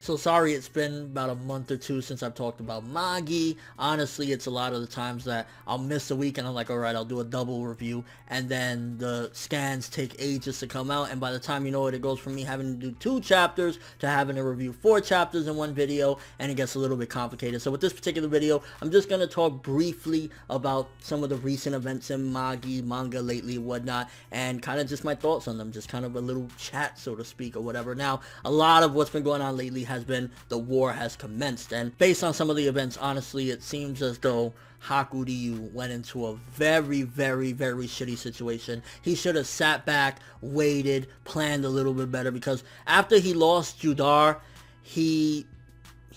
So sorry it's been about a month or two since I've talked about Magi. Honestly, it's a lot of the times that I'll miss a week and I'm like, alright, I'll do a double review, and then the scans take ages to come out, and by the time you know it goes from me having to do 2 chapters to having to review 4 chapters in one video, and it gets a little bit complicated. So with this particular video, I'm just going to talk briefly about some of the recent events in Magi Manga lately and whatnot, and kind of just my thoughts on them, just kind of a little chat, so to speak, or whatever. Now, a lot of what's been going on lately has been the war has commenced, and based on some of the events, honestly, it seems as though Hakuryuu went into a very shitty situation. He should have sat back, waited, planned a little bit better, because after he lost Judar, he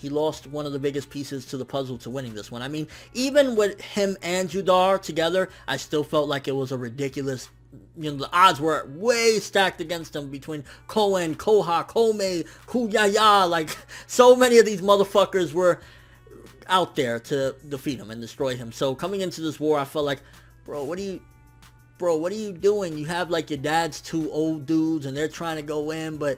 lost one of the biggest pieces to the puzzle to winning this one. I mean, even with him and Judar together, I still felt like it was a ridiculous, you know, the odds were way stacked against him between Kouen, Koha, Koumei, Huyaya. Like, so many of these motherfuckers were out there to defeat him and destroy him. So coming into this war, I felt like, bro, what are you doing? You have like your dad's 2 old dudes and they're trying to go in, but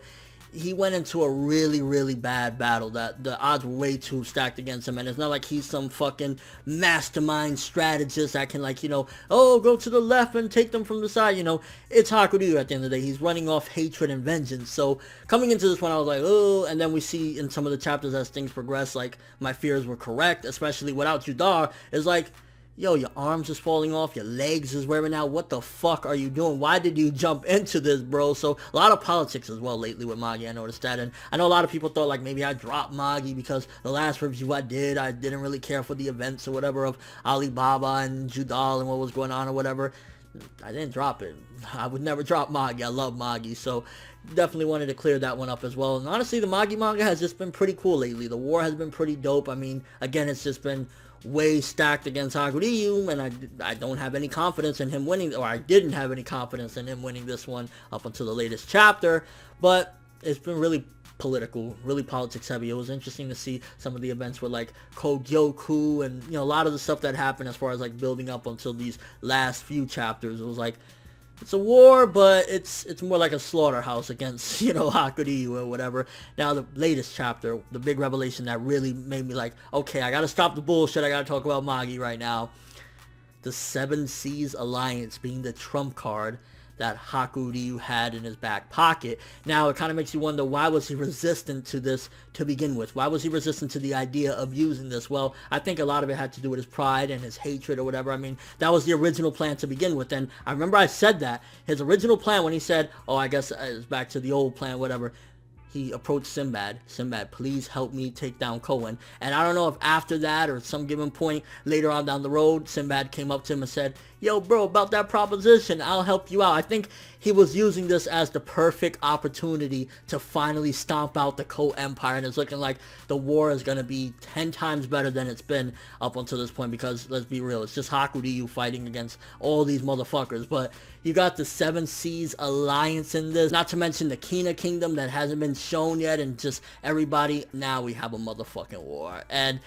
he went into a really bad battle that the odds were way too stacked against him, and it's not like he's some fucking mastermind strategist that can, like, you know, oh, go to the left and take them from the side. You know, it's Hakuryuu at the end of the day. He's running off hatred and vengeance. So coming into this one, I was like, oh, and then we see in some of the chapters as things progress, like, my fears were correct, especially without Judar. It's like, yo, your arms is falling off, your legs is wearing out, what the fuck are you doing? Why did you jump into this, bro? So a lot of politics as well lately with Magi, I noticed that, and I know a lot of people thought like maybe I dropped Magi because the last review I didn't really care for the events or whatever of Alibaba and Judal and what was going on or whatever. I didn't drop it. I would never drop Magi. I love Magi, so definitely wanted to clear that one up as well. And honestly, the Magi Manga has just been pretty cool lately. The war has been pretty dope. I mean, again, it's just been way stacked against Hakuryuu, and I don't have any confidence in him winning, or I didn't have any confidence in him winning this one up until the latest chapter. But it's been really political, really politics heavy. It was interesting to see some of the events with like Kogyoku and, you know, a lot of the stuff that happened as far as like building up until these last few chapters. It was like, it's a war, but it's more like a slaughterhouse against, you know, Hakuryuu or whatever. Now, the latest chapter, the big revelation that really made me like, okay, I gotta stop the bullshit, I gotta talk about Magi right now. The 7 Seas Alliance being the trump card that Hakuryuu had in his back pocket. Now, it kind of makes you wonder, why was he resistant to this to begin with? Why was he resistant to the idea of using this? Well, I think a lot of it had to do with his pride and his hatred or whatever. I mean, that was the original plan to begin with, and I remember I said that. His original plan, when he said, oh, I guess it's back to the old plan, whatever, he approached Sinbad. Sinbad, please help me take down Kouen. And I don't know if after that or some given point later on down the road, Sinbad came up to him and said, yo, bro, about that proposition, I'll help you out. I think he was using this as the perfect opportunity to finally stomp out the Kouen Empire, and it's looking like the war is going to be 10 times better than it's been up until this point, because, let's be real, it's just Hakuryuu fighting against all these motherfuckers. But you got the 7 Seas Alliance in this, not to mention the Kina Kingdom that hasn't been shown yet, and just everybody. Now we have a motherfucking war, and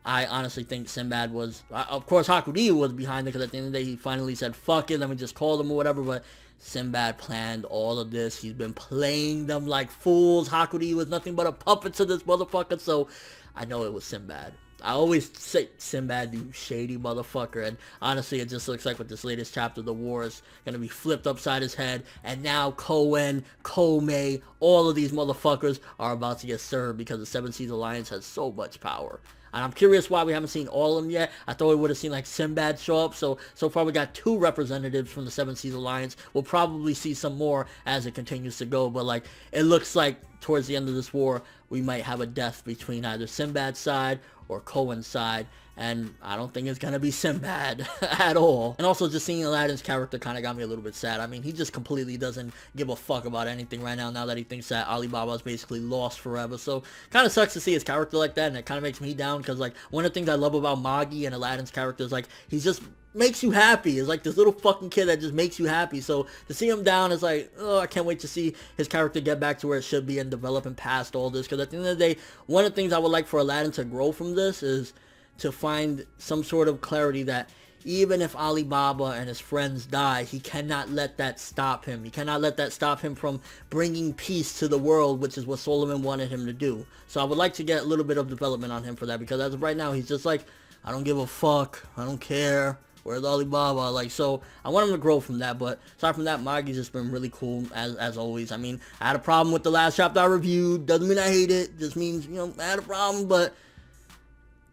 I honestly think Sinbad was, of course Hakuryuu was behind it, because at the end of the day he finally said, fuck it, let me just call them or whatever, but Sinbad planned all of this. He's been playing them like fools. Hakuryuu was nothing but a puppet to this motherfucker, so I know it was Sinbad. I always say Sinbad, you shady motherfucker, and honestly it just looks like with this latest chapter the war is going to be flipped upside his head, and now Kouen, Koumei, all of these motherfuckers are about to get served because the 7 Seas Alliance has so much power. And I'm curious why we haven't seen all of them yet. I thought we would have seen like Sinbad show up. So far we got 2 representatives from the 7 Seas Alliance. We'll probably see some more as it continues to go. But like, it looks like towards the end of this war, we might have a death between either Sinbad's side or Kouen's side. And I don't think it's going to be Sinbad at all. And also just seeing Aladdin's character kind of got me a little bit sad. I mean, he just completely doesn't give a fuck about anything right now that he thinks that Alibaba's basically lost forever. So kind of sucks to see his character like that, and it kind of makes me down, because like one of the things I love about Magi and Aladdin's character is like he's just makes you happy. It's like this little fucking kid that just makes you happy. So to see him down is like, oh, I can't wait to see his character get back to where it should be and develop and past all this. Because at the end of the day, one of the things I would like for Aladdin to grow from this is to find some sort of clarity that even if Alibaba and his friends die, he cannot let that stop him. He cannot let that stop him from bringing peace to the world, which is what Solomon wanted him to do. So I would like to get a little bit of development on him for that, because as of right now, he's just like, I don't give a fuck, I don't care, where's Alibaba? Like, so I want him to grow from that. But aside from that, Magi's just been really cool as always. I mean, I had a problem with the last chapter I reviewed. Doesn't mean I hate it. Just means, you know, I had a problem. But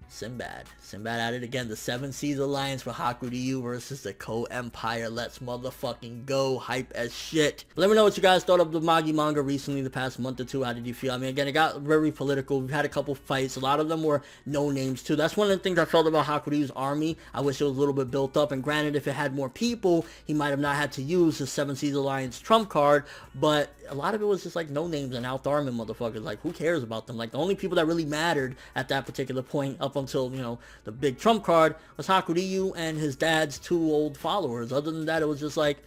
Sinbad at it again. The Seven Seas Alliance for Hakuryuu versus the Kouen Empire. Let's motherfucking go. Hype as shit. Let me know what you guys thought of the Magi Manga recently, the past month or two. How did you feel? I mean, again, it got very political. We've had a couple fights. A lot of them were no names too. That's one of the things I felt about Hakuryuu's army. I wish it was a little bit built up. And granted, if it had more people, he might have not had to use the Seven Seas Alliance trump card. But a lot of it was just like no names and out-arming motherfuckers. Like, who cares about them? Like, the only people that really mattered at that particular point, up until, you know, the big trump card, was Hakuryuu and his dad's two old followers. Other than that, it was just like,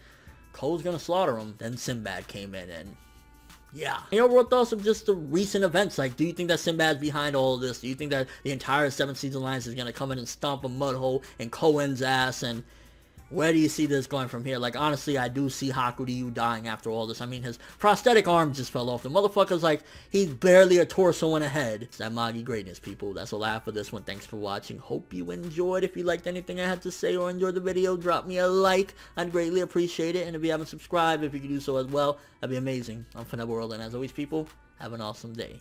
Cole's gonna slaughter him. Then Sinbad came in, and yeah. Your overall thoughts of just the recent events? Like, do you think that Sinbad's behind all of this? Do you think that the entire Seven Seas Alliance is gonna come in and stomp a mud hole in Kouen's ass? And where do you see this going from here? Like, honestly, I do see Hakuryuu dying after all this. I mean, his prosthetic arm just fell off. The motherfucker's like, he's barely a torso and a head. It's that Magi greatness, people. That's all I have for this one. Thanks for watching. Hope you enjoyed. If you liked anything I had to say or enjoyed the video, drop me a like. I'd greatly appreciate it. And if you haven't subscribed, if you could do so as well, that'd be amazing. I'm ForneverWorld, and as always, people, have an awesome day.